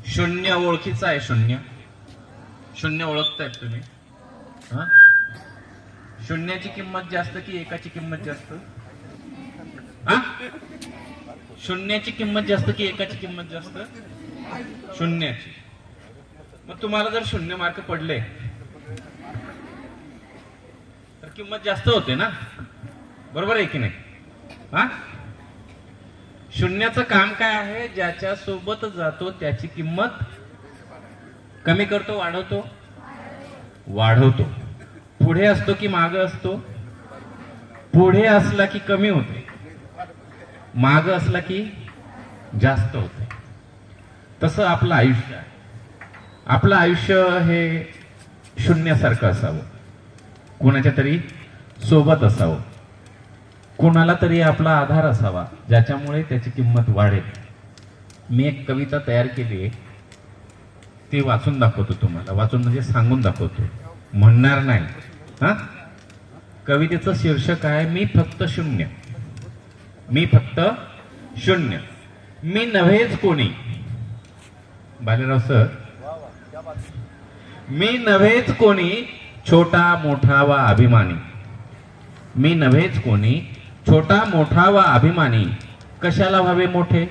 शून्य ओळखीचा आहे. शून्य शून्य ओळखतायत तुम्ही? हा, शून्याची किंमत जास्त की एकाची किंमत जास्त? हा, शून्याची किंमत जास्त की एकाची किंमत जास्त? शून्याची. मग तुम्हाला जर शून्य मार्क पडले तर किंमत जास्त होते ना, बरोबर आहे की नाही? हा, शून्याचं काम काय आहे? ज्याच्या सोबत जातो त्याची किंमत कमी करतो, वाढवतो? वाढवतो. पुढे असतो की माग असतो? पुढे असला की कमी होते, माग असला की जास्त होते. तसं आपलं आयुष्य आहे. आपलं आयुष्य हे शून्यासारखं असावं, कोणाच्या तरी सोबत असावं, कोणाला तरी आपला आधार असावा ज्याच्यामुळे त्याची किंमत वाढेल. मी एक कविता तयार केली आहे, ती वाचून दाखवतो तुम्हाला. वाचून म्हणजे सांगून दाखवतो, म्हणणार नाही. हा, कवितेचं शीर्षक आहे मी फक्त शून्य. मी फक्त शून्य. मी नव्हेच कोणी. बालेराव सर, मी नव्हेच कोणी छोटा मोठा वा अभिमानी. मी नव्हेच कोणी छोटा मोठा वा अभिमानी. कशाला व्हावे मोठे?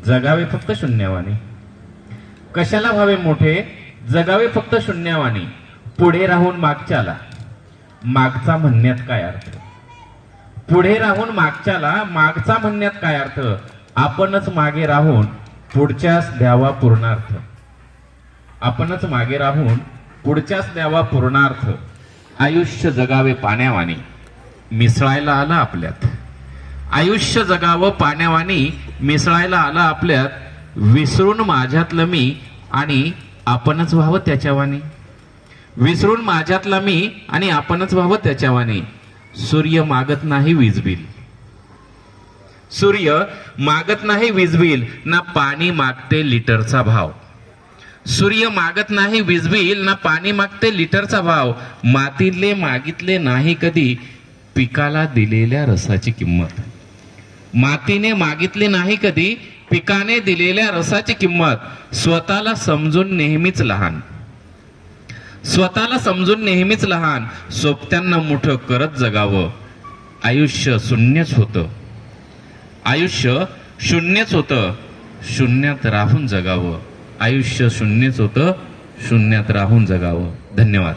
जगावे फक्त शून्यवाणी. कशाला व्हावे मोठे? जगावे फक्त शून्यवाणी. पुढे राहून मागच्याला मागचा म्हणण्यात काय अर्थ? पुढे राहून मागच्याला मागचा म्हणण्यात काय अर्थ? आपणच मागे राहून पुढच्यास द्यावा पूर्णार्थ. आपणच मागे राहून पुढच्यास द्यावा पूर्णार्थ. आयुष्य जगावे पाण्यावानी मिसळायला आलं आपल्यात. आयुष्य जगावं पाण्यावानी मिसळायला आलं आपल्यात. विसरून माझ्यातलं मी आणि आपणच व्हावं त्याच्यावानी. विसरून माझ्यातला मी आणि आपणच व्हावं त्याच्यावानी. सूर्य मागत नाही वीज बिल. सूर्य मागत नाही वीज बिल, ना पाणी मागते लिटरचा भाव. सूर्य मागत नाही वीज बिल, ना पाणी मागते लिटरचा भाव. मातीतले मागितले नाही कधी पिकाला दिलेल्या रसाची किंमत. मातीने मागितले नाही कधी पिकाने दिलेल्या रसाची किंमत. स्वतःला समजून नेहमीच लहान. स्वतःला समजून नेहमीच लहान. सोबत्यांना मोठं करत जगावं. आयुष्य शून्यच होतं. आयुष्य शून्यच होतं. शून्यात राहून जगावं. आयुष्य शून्यच होतं. शून्यात राहून जगावं. धन्यवाद.